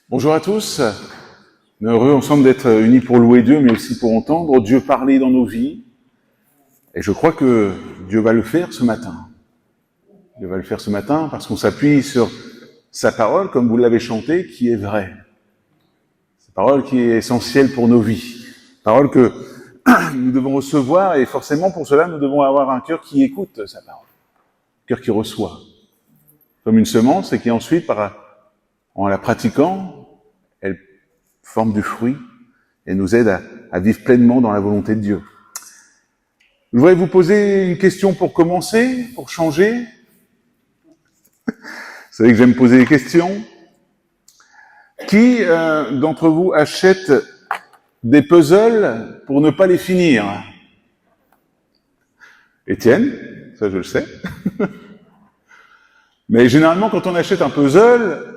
Bonjour à tous, on est heureux ensemble d'être unis pour louer Dieu, mais aussi pour entendre Dieu parler dans nos vies. Et je crois que Dieu va le faire ce matin. Dieu va le faire ce matin parce qu'on s'appuie sur sa parole, comme vous l'avez chanté, qui est vraie. Sa parole qui est essentielle pour nos vies. Parole que nous devons recevoir et forcément pour cela nous devons avoir un cœur qui écoute sa parole. Un cœur qui reçoit. Comme une semence et qui ensuite, en la pratiquant, elle forme du fruit et nous aide à vivre pleinement dans la volonté de Dieu. Je voudrais vous poser une question pour commencer, pour changer. Vous savez que j'aime poser des questions. Qui d'entre vous achète des puzzles pour ne pas les finir? Étienne, ça je le sais. Mais généralement, quand on achète un puzzle,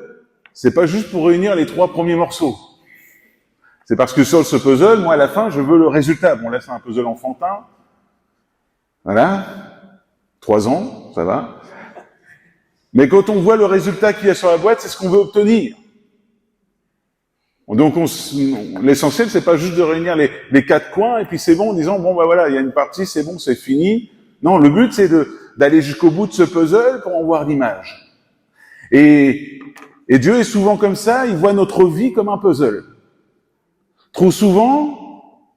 c'est pas juste pour réunir les 3 premiers morceaux. C'est parce que sur ce puzzle, moi, à la fin, je veux le résultat. Bon, là, c'est un puzzle enfantin. Voilà. 3 ans, ça va. Mais quand on voit le résultat qu'il y a sur la boîte, c'est ce qu'on veut obtenir. Donc, l'essentiel, c'est pas juste de réunir les 4 coins et puis c'est bon en disant, bon, bah voilà, il y a une partie, c'est bon, c'est fini. Non, le but, c'est d'aller jusqu'au bout de ce puzzle pour en voir l'image. Et Dieu est souvent comme ça, il voit notre vie comme un puzzle. Trop souvent,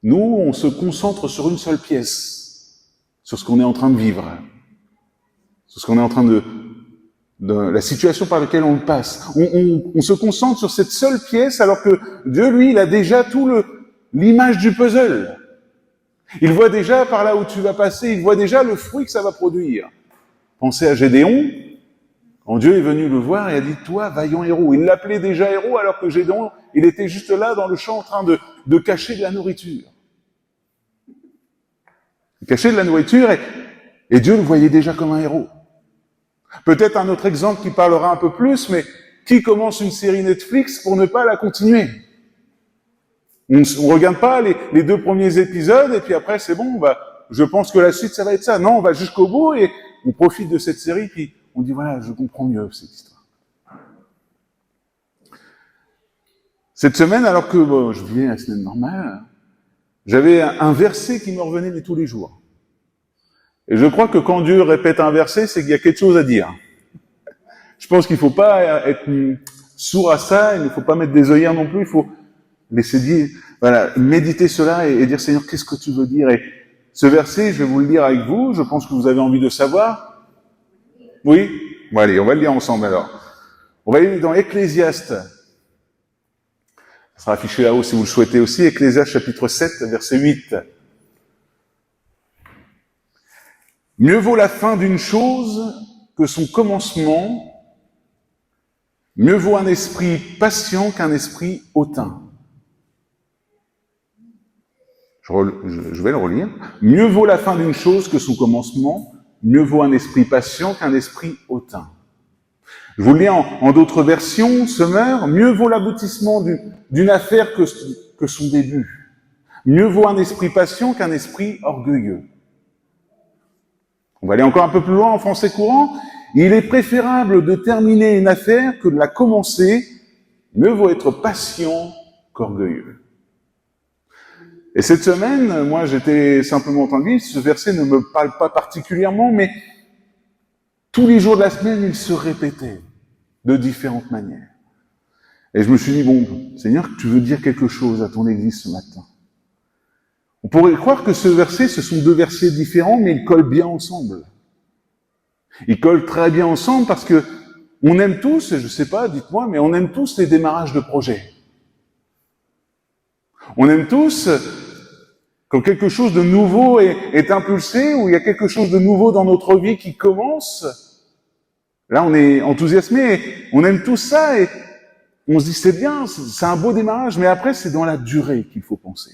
nous, on se concentre sur une seule pièce, sur ce qu'on est en train de vivre, sur ce qu'on est en train de la situation par laquelle on passe. On se concentre sur cette seule pièce alors que Dieu, lui, il a déjà l'image du puzzle. Il voit déjà par là où tu vas passer, il voit déjà le fruit que ça va produire. Pensez à Gédéon, quand Dieu est venu le voir et a dit, toi, vaillant héros. Il l'appelait déjà héros alors que Gédéon, il était juste là dans le champ en train de cacher de la nourriture. Cacher de la nourriture et Dieu le voyait déjà comme un héros. Peut-être un autre exemple qui parlera un peu plus, mais qui commence une série Netflix pour ne pas la continuer? On ne regarde pas les 2 premiers épisodes et puis après c'est bon, je pense que la suite ça va être ça. Non, on va jusqu'au bout et on profite de cette série puis on dit voilà, je comprends mieux cette histoire. Cette semaine, alors que je viens à la semaine normale, j'avais un verset qui me revenait tous les jours. Et je crois que quand Dieu répète un verset, c'est qu'il y a quelque chose à dire. Je pense qu'il ne faut pas être sourd à ça, il ne faut pas mettre des œillères non plus, il faut laisser dire, voilà, méditer cela et dire Seigneur, qu'est-ce que tu veux dire? Et ce verset, je vais vous le lire avec vous, je pense que vous avez envie de savoir. Oui? Bon allez, on va le lire ensemble alors. On va aller dans Ecclésiaste. Ça sera affiché là-haut si vous le souhaitez aussi, Ecclésiaste chapitre 7, verset 8. Mieux vaut la fin d'une chose que son commencement, mieux vaut un esprit patient qu'un esprit hautain. Je vais le relire. Mieux vaut la fin d'une chose que son commencement, mieux vaut un esprit patient qu'un esprit hautain. Je vous le lis en d'autres versions, Semeur, mieux vaut l'aboutissement d'une affaire que son début. Mieux vaut un esprit patient qu'un esprit orgueilleux. On va aller encore un peu plus loin en français courant. Il est préférable de terminer une affaire que de la commencer. Mieux vaut être patient qu'orgueilleux. Et cette semaine, moi j'étais simplement entendu, ce verset ne me parle pas particulièrement, mais tous les jours de la semaine, il se répétait de différentes manières. Et je me suis dit, bon, Seigneur, tu veux dire quelque chose à ton Église ce matin. On pourrait croire que ce verset, ce sont 2 versets différents, mais ils collent bien ensemble. Ils collent très bien ensemble parce que on aime tous, je sais pas, dites-moi, mais on aime tous les démarrages de projets. On aime tous quand quelque chose de nouveau est impulsé, ou il y a quelque chose de nouveau dans notre vie qui commence. Là, on est enthousiasmé, on aime tout ça et on se dit c'est bien, c'est un beau démarrage, mais après c'est dans la durée qu'il faut penser.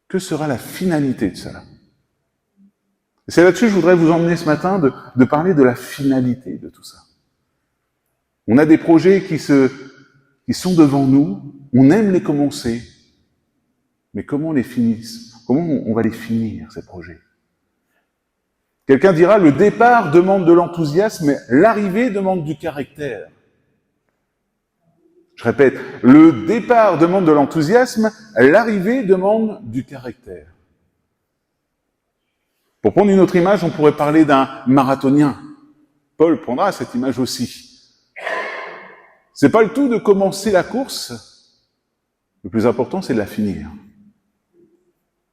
Que sera la finalité de cela? Et c'est là-dessus que je voudrais vous emmener ce matin de parler de la finalité de tout ça. On a des projets qui sont devant nous, on aime les commencer, mais comment on les finisse? Comment on va les finir, ces projets? Quelqu'un dira, le départ demande de l'enthousiasme, mais l'arrivée demande du caractère. Je répète, le départ demande de l'enthousiasme, l'arrivée demande du caractère. Pour prendre une autre image, on pourrait parler d'un marathonien. Paul prendra cette image aussi. C'est pas le tout de commencer la course. Le plus important, c'est de la finir.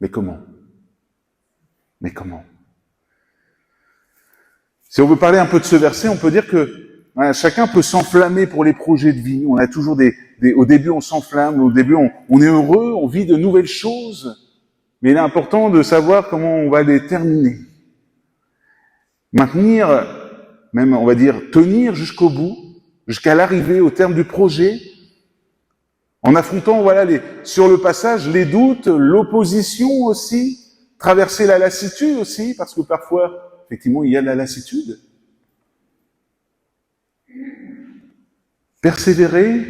Mais comment? Mais comment? Si on veut parler un peu de ce verset, on peut dire que voilà, chacun peut s'enflammer pour les projets de vie. On a toujours au début, on s'enflamme, au début, on est heureux, on vit de nouvelles choses. Mais il est important de savoir comment on va les terminer. Maintenir, même on va dire tenir jusqu'au bout, jusqu'à l'arrivée, au terme du projet, en affrontant, voilà, sur le passage, les doutes, l'opposition aussi, traverser la lassitude aussi, parce que parfois, effectivement, il y a de la lassitude. Persévérer,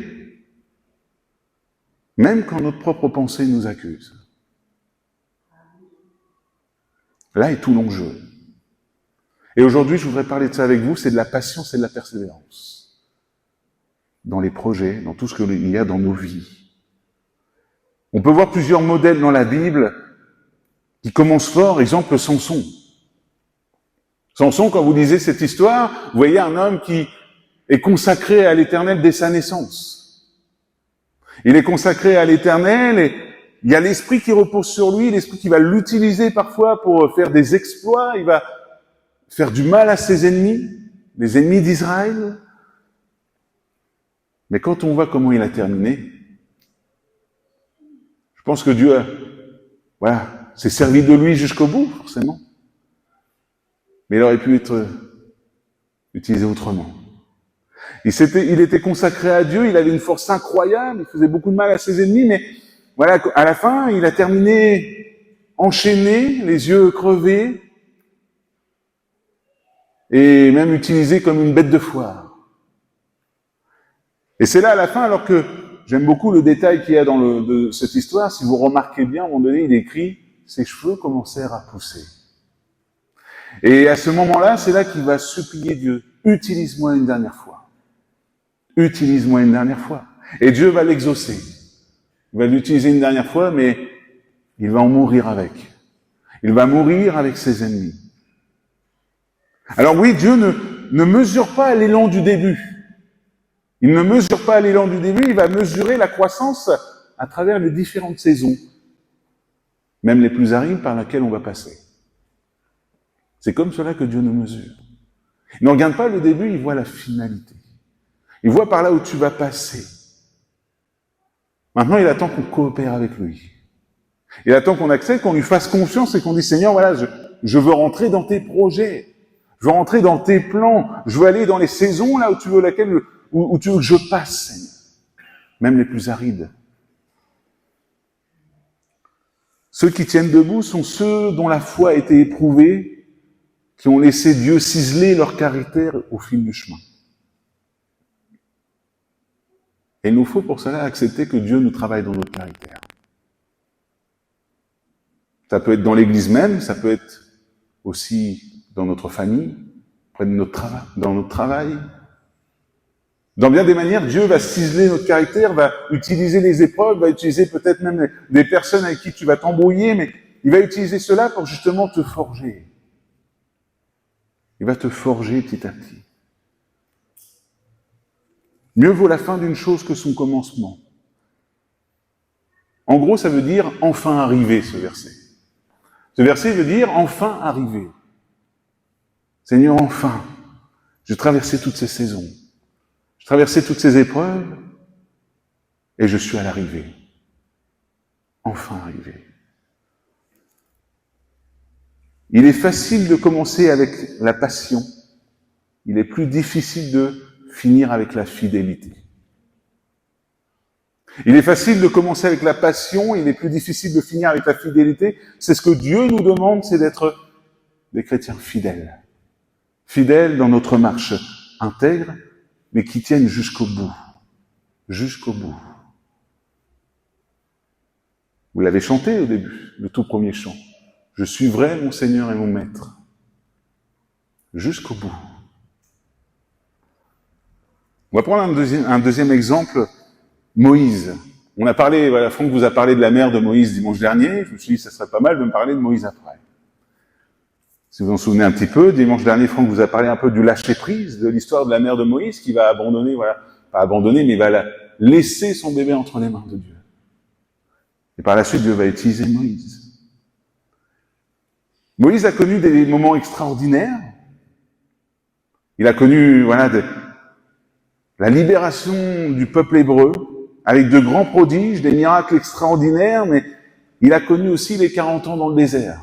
même quand notre propre pensée nous accuse. Là est tout l'enjeu. Et aujourd'hui, je voudrais parler de ça avec vous, c'est de la patience et de la persévérance. Dans les projets, dans tout ce qu'il y a dans nos vies. On peut voir plusieurs modèles dans la Bible qui commencent fort, exemple Samson. Samson, quand vous lisez cette histoire, vous voyez un homme qui est consacré à l'Éternel dès sa naissance. Il est consacré à l'Éternel et il y a l'Esprit qui repose sur lui, l'Esprit qui va l'utiliser parfois pour faire des exploits, il va faire du mal à ses ennemis, les ennemis d'Israël. Mais quand on voit comment il a terminé, je pense que Dieu s'est servi de lui jusqu'au bout, forcément. Mais il aurait pu être utilisé autrement. Il était consacré à Dieu, il avait une force incroyable, il faisait beaucoup de mal à ses ennemis, mais voilà, à la fin, il a terminé enchaîné, les yeux crevés, et même utilisé comme une bête de foire. Et c'est là, à la fin, alors que j'aime beaucoup le détail qu'il y a de cette histoire, si vous remarquez bien, à un moment donné, il écrit « Ses cheveux commencèrent à pousser ». Et à ce moment-là, c'est là qu'il va supplier Dieu « Utilise-moi une dernière fois. Utilise-moi une dernière fois. » Et Dieu va l'exaucer. Il va l'utiliser une dernière fois, mais il va en mourir avec. Il va mourir avec ses ennemis. Alors oui, Dieu ne mesure pas l'élan du début. Il ne mesure pas l'élan du début, il va mesurer la croissance à travers les différentes saisons, même les plus arides par lesquelles on va passer. C'est comme cela que Dieu nous mesure. Il ne regarde pas le début, il voit la finalité. Il voit par là où tu vas passer. Maintenant, il attend qu'on coopère avec lui. Il attend qu'on accepte, qu'on lui fasse confiance et qu'on dise « Seigneur, voilà, je veux rentrer dans tes projets. Je veux rentrer dans tes plans. Je veux aller dans les saisons là où tu veux où tu veux que je passe, Seigneur. » Même les plus arides. Ceux qui tiennent debout sont ceux dont la foi a été éprouvée, qui ont laissé Dieu ciseler leur caractère au fil du chemin. Et il nous faut pour cela accepter que Dieu nous travaille dans notre caractère. Ça peut être dans l'Église même, ça peut être aussi dans notre famille, près de dans notre travail. Dans bien des manières, Dieu va ciseler notre caractère, va utiliser les épreuves, va utiliser peut-être même des personnes avec qui tu vas t'embrouiller, mais il va utiliser cela pour justement te forger. Il va te forger petit à petit. Mieux vaut la fin d'une chose que son commencement. En gros, ça veut dire « enfin arrivé » ce verset. Ce verset veut dire « enfin arrivé ». Seigneur, enfin, j'ai traversé toutes ces saisons. J'ai traversé toutes ces épreuves et je suis à l'arrivée. Enfin arrivé. Il est facile de commencer avec la passion. Il est plus difficile de finir avec la fidélité. Il est facile de commencer avec la passion, il est plus difficile de finir avec la fidélité. C'est ce que Dieu nous demande, c'est d'être des chrétiens fidèles. Fidèles dans notre marche intègre, mais qui tiennent jusqu'au bout. Jusqu'au bout. Vous l'avez chanté au début, le tout premier chant. Je suivrai mon Seigneur et mon Maître. Jusqu'au bout. On va prendre un deuxième exemple Moïse. On a parlé, voilà, Franck vous a parlé de la mère de Moïse dimanche dernier. Je me suis dit, ça serait pas mal de me parler de Moïse après. Si vous vous en souvenez un petit peu, dimanche dernier, Franck vous a parlé un peu du lâcher-prise, de l'histoire de la mère de Moïse qui va abandonner, voilà, pas abandonner, mais va laisser son bébé entre les mains de Dieu. Et par la suite, Dieu va utiliser Moïse. Moïse a connu des moments extraordinaires. Il a connu, voilà, la libération du peuple hébreu, avec de grands prodiges, des miracles extraordinaires, mais il a connu aussi les 40 ans dans le désert.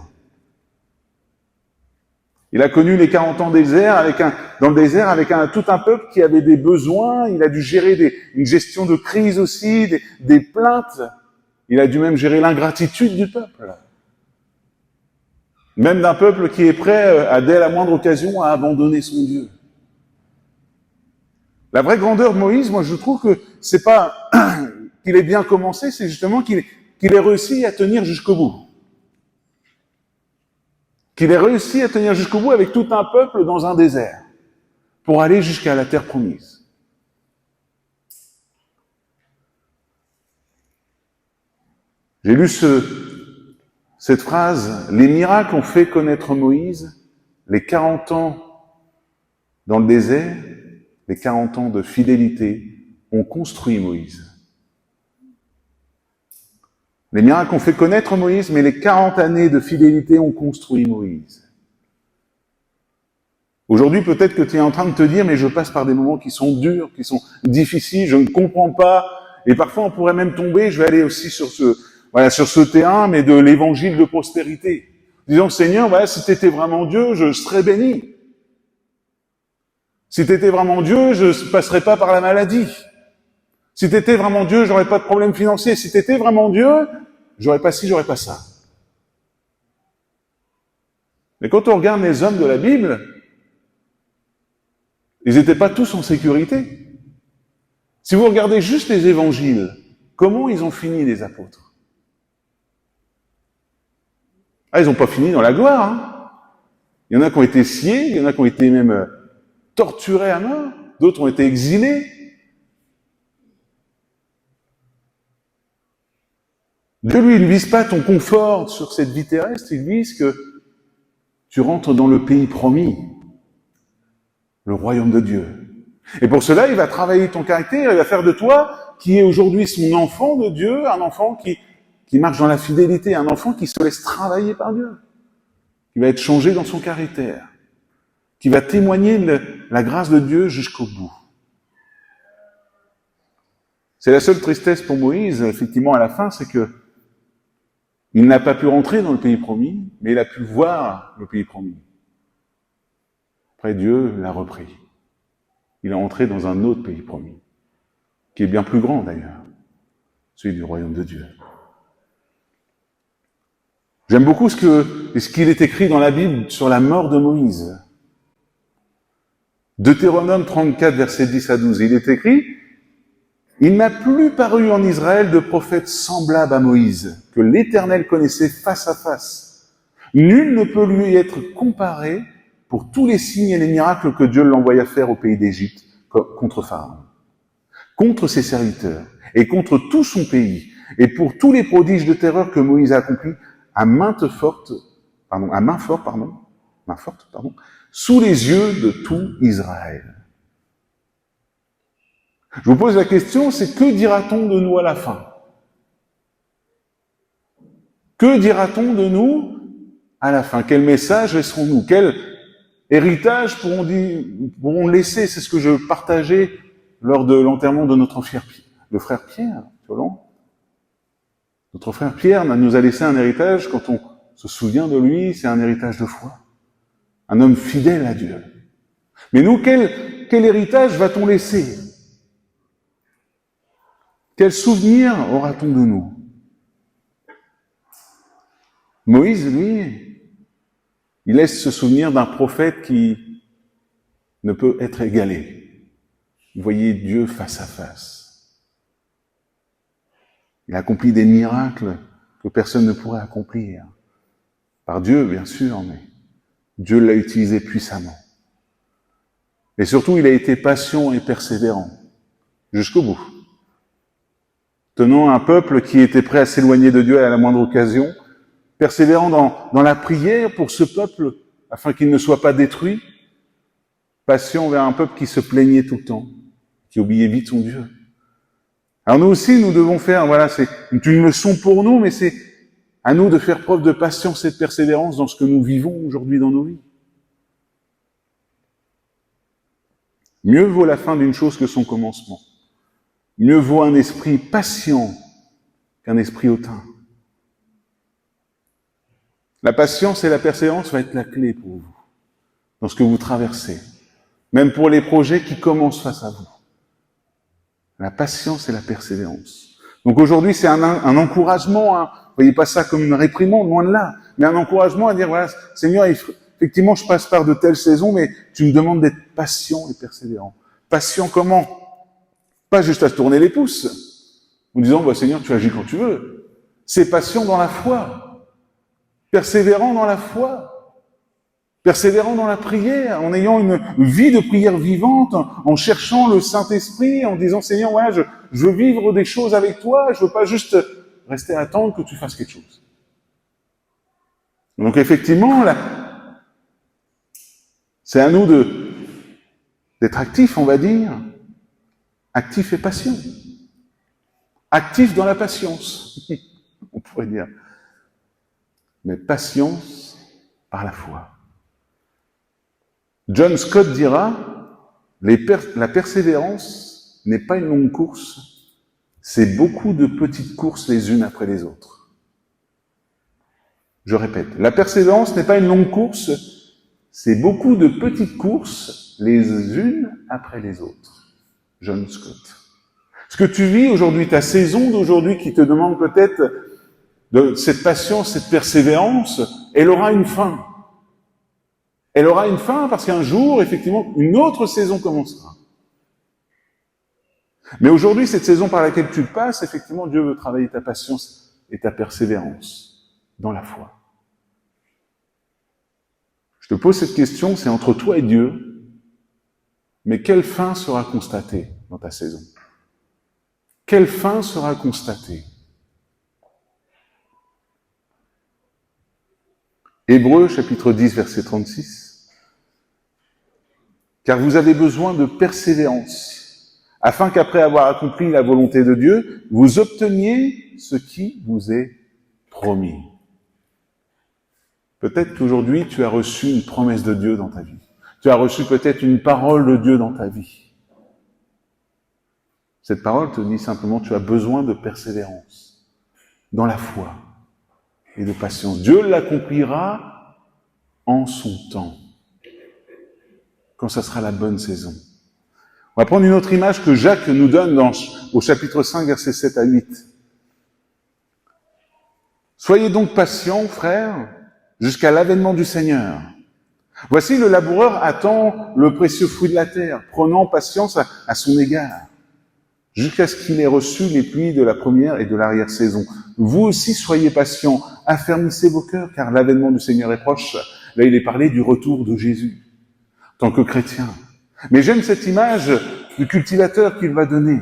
Il a connu les 40 ans dans le désert avec tout un peuple qui avait des besoins. Il a dû gérer une gestion de crise aussi, des plaintes. Il a dû même gérer l'ingratitude du peuple. Même d'un peuple qui est prêt, dès la moindre occasion, à abandonner son Dieu. La vraie grandeur de Moïse, moi je trouve que c'est pas qu'il ait bien commencé, c'est justement qu'il ait réussi à tenir jusqu'au bout. Qu'il ait réussi à tenir jusqu'au bout avec tout un peuple dans un désert, pour aller jusqu'à la terre promise. J'ai lu cette phrase, « Les miracles ont fait connaître Moïse, les 40 ans dans le désert, les 40 ans de fidélité ont construit Moïse. » Les miracles ont fait connaître Moïse, mais les 40 années de fidélité ont construit Moïse. Aujourd'hui, peut-être que tu es en train de te dire, mais je passe par des moments qui sont durs, qui sont difficiles, je ne comprends pas, et parfois on pourrait même tomber, je vais aller aussi sur ce terrain, mais de l'évangile de prospérité. Disons, Seigneur, voilà, si tu étais vraiment Dieu, je serais béni. Si tu étais vraiment Dieu, je ne passerais pas par la maladie. Si tu étais vraiment Dieu, j'aurais pas de problème financier. Si tu étais vraiment Dieu, j'aurais pas ci, j'aurais pas ça. Mais quand on regarde les hommes de la Bible, ils n'étaient pas tous en sécurité. Si vous regardez juste les évangiles, comment ils ont fini, les apôtres? Ah, ils n'ont pas fini dans la gloire, hein. Il y en a qui ont été sciés, il y en a qui ont été même torturés à mort, d'autres ont été exilés. Dieu, lui, il ne vise pas ton confort sur cette vie terrestre, il vise que tu rentres dans le pays promis, le royaume de Dieu. Et pour cela, il va travailler ton caractère, il va faire de toi, qui est aujourd'hui son enfant de Dieu, un enfant qui marche dans la fidélité, un enfant qui se laisse travailler par Dieu, qui va être changé dans son caractère, qui va témoigner la grâce de Dieu jusqu'au bout. C'est la seule tristesse pour Moïse, effectivement, à la fin, c'est que il n'a pas pu rentrer dans le pays promis, mais il a pu voir le pays promis. Après, Dieu l'a repris. Il est entré dans un autre pays promis, qui est bien plus grand d'ailleurs, celui du royaume de Dieu. J'aime beaucoup ce qu'il est écrit dans la Bible sur la mort de Moïse. Deutéronome 34, versets 10 à 12, il est écrit « Il n'a plus paru en Israël de prophète semblable à Moïse, que l'Éternel connaissait face à face. Nul ne peut lui être comparé pour tous les signes et les miracles que Dieu l'envoya faire au pays d'Égypte contre Pharaon, contre ses serviteurs et contre tout son pays, et pour tous les prodiges de terreur que Moïse a accomplis à main forte, sous les yeux de tout Israël. » Je vous pose la question, c'est que dira-t-on de nous à la fin? Que dira-t-on de nous à la fin? Quel message laisserons-nous? Quel héritage pourront laisser? C'est ce que je partageais lors de l'enterrement de notre frère Pierre, violent. Notre frère Pierre nous a laissé un héritage, quand on se souvient de lui, c'est un héritage de foi. Un homme fidèle à Dieu. Mais nous, quel héritage va-t-on laisser? Quel souvenir aura-t-on de nous? Moïse, lui, il laisse ce souvenir d'un prophète qui ne peut être égalé. Vous voyez Dieu face à face. Il a accompli des miracles que personne ne pourrait accomplir. Par Dieu, bien sûr, mais Dieu l'a utilisé puissamment. Et surtout, il a été patient et persévérant, jusqu'au bout. tenant un peuple qui était prêt à s'éloigner de Dieu à la moindre occasion, persévérant dans la prière pour ce peuple afin qu'il ne soit pas détruit, patient vers un peuple qui se plaignait tout le temps, qui oubliait vite son Dieu. Alors nous aussi, nous devons faire, voilà, c'est une leçon pour nous, mais c'est à nous de faire preuve de patience et de persévérance dans ce que nous vivons aujourd'hui dans nos vies. Mieux vaut la fin d'une chose que son commencement. Mieux vaut un esprit patient qu'un esprit hautain. La patience et la persévérance va être la clé pour vous, dans ce que vous traversez, même pour les projets qui commencent face à vous. La patience et la persévérance. Donc aujourd'hui, c'est un encouragement, hein. Voyez pas ça comme une réprimande, loin de là, mais un encouragement à dire, voilà, Seigneur, effectivement, je passe par de telles saisons, mais tu me demandes d'être patient et persévérant. Patient comment? Pas juste à se tourner les pouces, en disant, bah, Seigneur, tu agis quand tu veux. C'est patient dans la foi, persévérant dans la foi, persévérant dans la prière, en ayant une vie de prière vivante, en cherchant le Saint-Esprit, en disant, Seigneur, ouais, je veux vivre des choses avec toi, je veux pas juste rester à attendre que tu fasses quelque chose. Donc effectivement, là, c'est à nous d'être actifs, on va dire, actifs et patients. Actifs dans la patience, on pourrait dire. Mais patience par la foi. John Scott dira, la persévérance n'est pas une longue course, c'est beaucoup de petites courses les unes après les autres. Je répète, la persévérance n'est pas une longue course, c'est beaucoup de petites courses les unes après les autres. John Scott. Ce que tu vis aujourd'hui, ta saison d'aujourd'hui qui te demande peut-être de cette patience, cette persévérance, elle aura une fin. Elle aura une fin parce qu'un jour, effectivement, une autre saison commencera. Mais aujourd'hui, cette saison par laquelle tu passes, effectivement, Dieu veut travailler ta patience et ta persévérance dans la foi. Je te pose cette question, c'est entre toi et Dieu, mais quelle fin sera constatée dans ta saison? Quelle fin sera constatée? Hébreux, chapitre 10, verset 36. Car vous avez besoin de persévérance, afin qu'après avoir accompli la volonté de Dieu, vous obteniez ce qui vous est promis. Peut-être qu'aujourd'hui, tu as reçu une promesse de Dieu dans ta vie. Tu as reçu peut-être une parole de Dieu dans ta vie. Cette parole te dit simplement, tu as besoin de persévérance, dans la foi et de patience. Dieu l'accomplira en son temps, quand ça sera la bonne saison. On va prendre une autre image que Jacques nous donne au chapitre 5, versets 7 à 8. Soyez donc patients, frères, jusqu'à l'avènement du Seigneur. Voici, le laboureur attend le précieux fruit de la terre, prenant patience à son égard, jusqu'à ce qu'il ait reçu les pluies de la première et de l'arrière-saison. Vous aussi soyez patients, affermissez vos cœurs, car l'avènement du Seigneur est proche. Là, il est parlé du retour de Jésus, en tant que chrétien. Mais j'aime cette image du cultivateur qu'il va donner.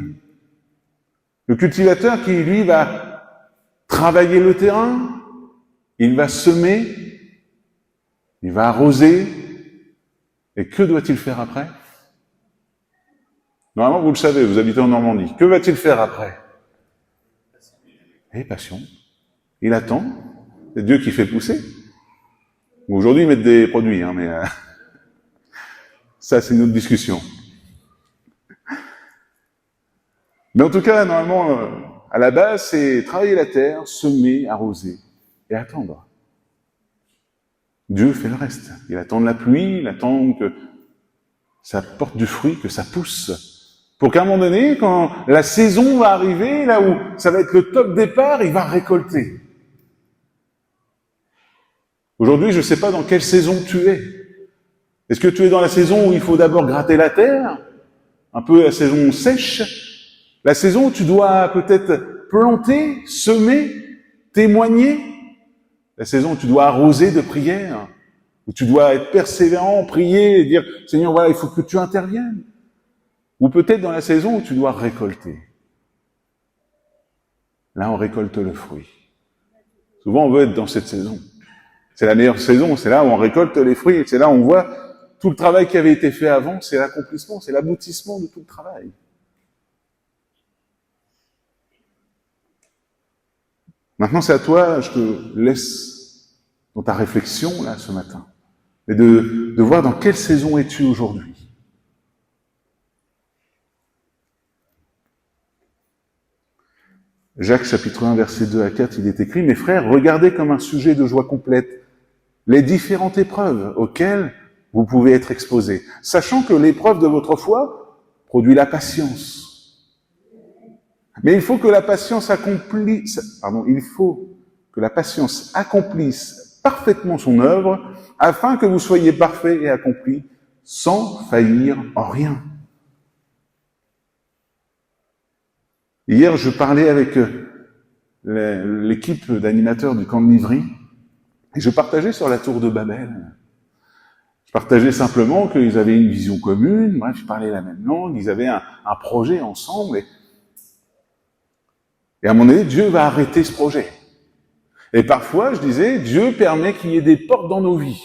Le cultivateur qui, lui, va travailler le terrain, il va semer, il va arroser, et que doit-il faire après? Normalement, vous le savez, vous habitez en Normandie. Que va-t-il faire après? Eh, patient. Il attend. C'est Dieu qui fait pousser. Aujourd'hui, ils mettent des produits, hein, mais ça, c'est une autre discussion. Mais en tout cas, normalement, à la base, c'est travailler la terre, semer, arroser et attendre. Dieu fait le reste. Il attend de la pluie, il attend que ça porte du fruit, que ça pousse. Pour qu'à un moment donné, quand la saison va arriver, là où ça va être le top départ, il va récolter. Aujourd'hui, je ne sais pas dans quelle saison tu es. Est-ce que tu es dans la saison où il faut d'abord gratter la terre, un peu la saison sèche, la saison où tu dois peut-être planter, semer, témoigner, la saison où tu dois arroser de prière, où tu dois être persévérant, prier et dire « Seigneur, voilà, il faut que tu interviennes ». Ou peut-être dans la saison où tu dois récolter. là on récolte le fruit. Souvent on veut être dans cette saison. C'est la meilleure saison, c'est là où on récolte les fruits, et c'est là où on voit tout le travail qui avait été fait avant, c'est l'accomplissement, c'est l'aboutissement de tout le travail. Maintenant c'est à toi, je te laisse dans ta réflexion là ce matin, et de voir dans quelle saison es-tu aujourd'hui. Jacques chapitre 1 versets 2 à 4, il est écrit « Mes frères, regardez comme un sujet de joie complète les différentes épreuves auxquelles vous pouvez être exposés, sachant que l'épreuve de votre foi produit la patience. Mais il faut que la patience accomplisse parfaitement son œuvre, afin que vous soyez parfaits et accomplis, sans faillir en rien. » Hier, je parlais avec l'équipe d'animateurs du camp de Livry, et je partageais sur la tour de Babel. Je partageais simplement qu'ils avaient une vision commune, bref, je parlais la même langue, ils avaient un projet ensemble, et à un moment donné, Dieu va arrêter ce projet. Et parfois, je disais, Dieu permet qu'il y ait des portes dans nos vies,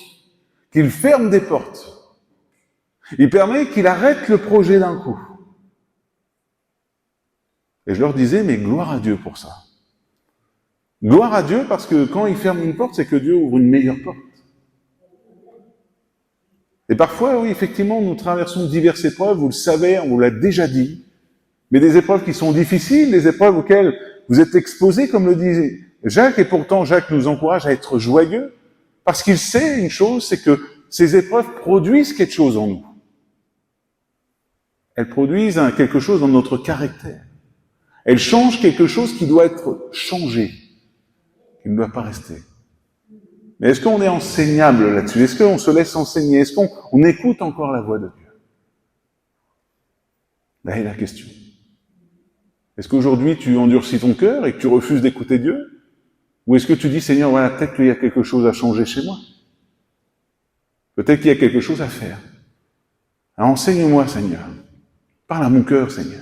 qu'il ferme des portes. Il permet qu'il arrête le projet d'un coup. Et je leur disais, mais gloire à Dieu pour ça. Gloire à Dieu parce que quand il ferme une porte, c'est que Dieu ouvre une meilleure porte. Et parfois, oui, effectivement, nous traversons diverses épreuves, vous le savez, on vous l'a déjà dit, mais des épreuves qui sont difficiles, des épreuves auxquelles vous êtes exposés, comme le disait Jacques, et pourtant Jacques nous encourage à être joyeux, parce qu'il sait une chose, c'est que ces épreuves produisent quelque chose en nous. Elles produisent quelque chose dans notre caractère. Elles changent quelque chose qui doit être changé, qui ne doit pas rester. Mais est-ce qu'on est enseignable là-dessus? Est-ce qu'on se laisse enseigner? Est-ce qu'on écoute encore la voix de Dieu? Là est la question. Est-ce qu'aujourd'hui tu endurcis ton cœur et que tu refuses d'écouter Dieu? Ou est-ce que tu dis, Seigneur, voilà, peut-être qu'il y a quelque chose à changer chez moi? Peut-être qu'il y a quelque chose à faire. Alors enseigne-moi, Seigneur. Parle à mon cœur, Seigneur.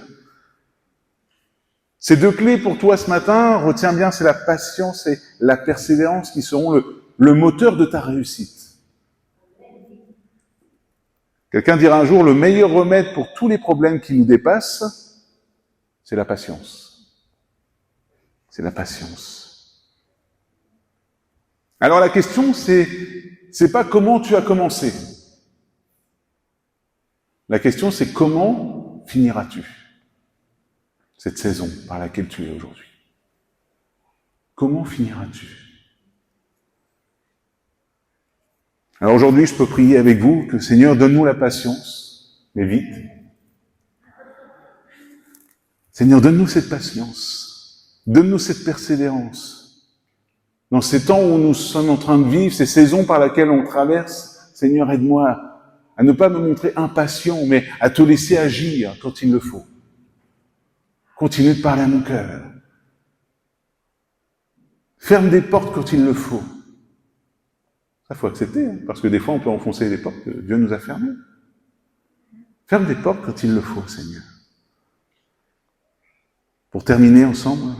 Ces deux clés pour toi ce matin, retiens bien, c'est la patience et la persévérance qui seront le moteur de ta réussite. Quelqu'un dira un jour, le meilleur remède pour tous les problèmes qui nous dépassent, c'est la patience. C'est la patience. Alors la question, c'est pas comment tu as commencé. La question, c'est comment finiras-tu cette saison par laquelle tu es aujourd'hui? Comment finiras-tu? Alors aujourd'hui, je peux prier avec vous que Seigneur, donne-nous la patience, mais vite. Seigneur, donne-nous cette patience, donne-nous cette persévérance. Dans ces temps où nous sommes en train de vivre, ces saisons par lesquelles on traverse, Seigneur, aide-moi à ne pas me montrer impatient, mais à te laisser agir quand il le faut. Continue de parler à mon cœur. Ferme des portes quand il le faut. Ça, faut accepter, hein, parce que des fois, on peut enfoncer des portes que Dieu nous a fermées. Ferme des portes quand il le faut, Seigneur. Pour terminer ensemble,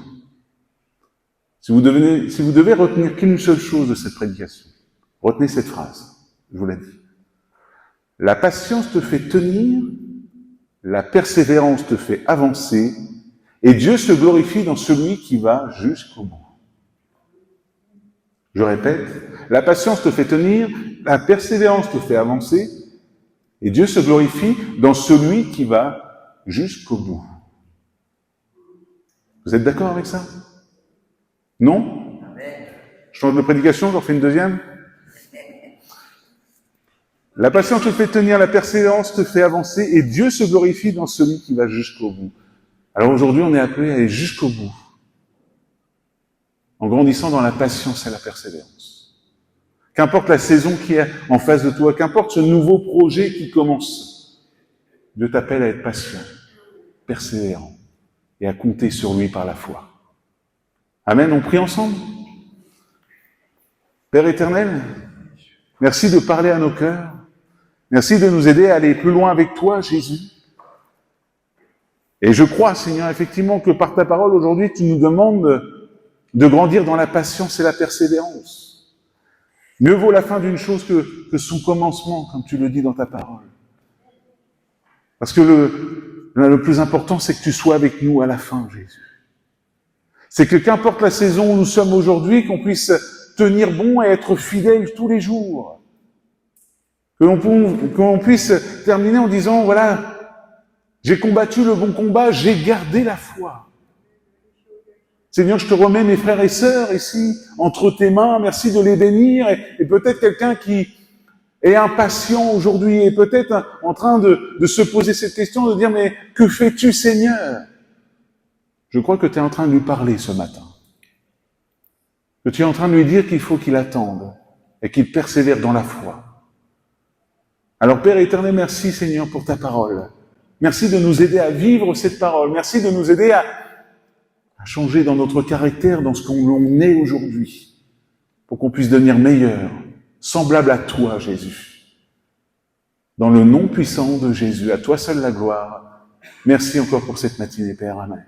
si vous devez retenir qu'une seule chose de cette prédication, retenez cette phrase, je vous l'ai dit. La patience te fait tenir, la persévérance te fait avancer, et Dieu se glorifie dans celui qui va jusqu'au bout. Je répète, la patience te fait tenir, la persévérance te fait avancer, et Dieu se glorifie dans celui qui va jusqu'au bout. Vous êtes d'accord avec ça? Non? Je change de prédication, j'en fais une deuxième? La patience te fait tenir, la persévérance te fait avancer, et Dieu se glorifie dans celui qui va jusqu'au bout. Alors aujourd'hui, on est appelé à aller jusqu'au bout, en grandissant dans la patience et la persévérance. Qu'importe la saison qui est en face de toi, qu'importe ce nouveau projet qui commence, Dieu t'appelle à être patient, persévérant, et à compter sur lui par la foi. Amen, on prie ensemble. Père éternel, merci de parler à nos cœurs. Merci de nous aider à aller plus loin avec toi, Jésus. Et je crois, Seigneur, effectivement, que par ta parole, aujourd'hui, tu nous demandes de grandir dans la patience et la persévérance. Mieux vaut la fin d'une chose que son commencement, comme tu le dis dans ta parole. Parce que le plus important, c'est que tu sois avec nous à la fin, Jésus. C'est que qu'importe la saison où nous sommes aujourd'hui, qu'on puisse tenir bon et être fidèles tous les jours. Que l'on puisse terminer en disant, voilà, j'ai combattu le bon combat, j'ai gardé la foi. Seigneur, je te remets mes frères et sœurs ici, entre tes mains, merci de les bénir, et peut-être quelqu'un qui est impatient aujourd'hui, et peut-être en train de se poser cette question, de dire, mais que fais-tu, Seigneur? Je crois que tu es en train de lui parler ce matin. Que tu es en train de lui dire qu'il faut qu'il attende, et qu'il persévère dans la foi. Alors Père éternel, merci Seigneur pour ta parole. Merci de nous aider à vivre cette parole. Merci de nous aider à changer dans notre caractère, dans ce qu'on est aujourd'hui, pour qu'on puisse devenir meilleur, semblable à toi, Jésus. Dans le nom puissant de Jésus, à toi seul la gloire. Merci encore pour cette matinée, Père. Amen.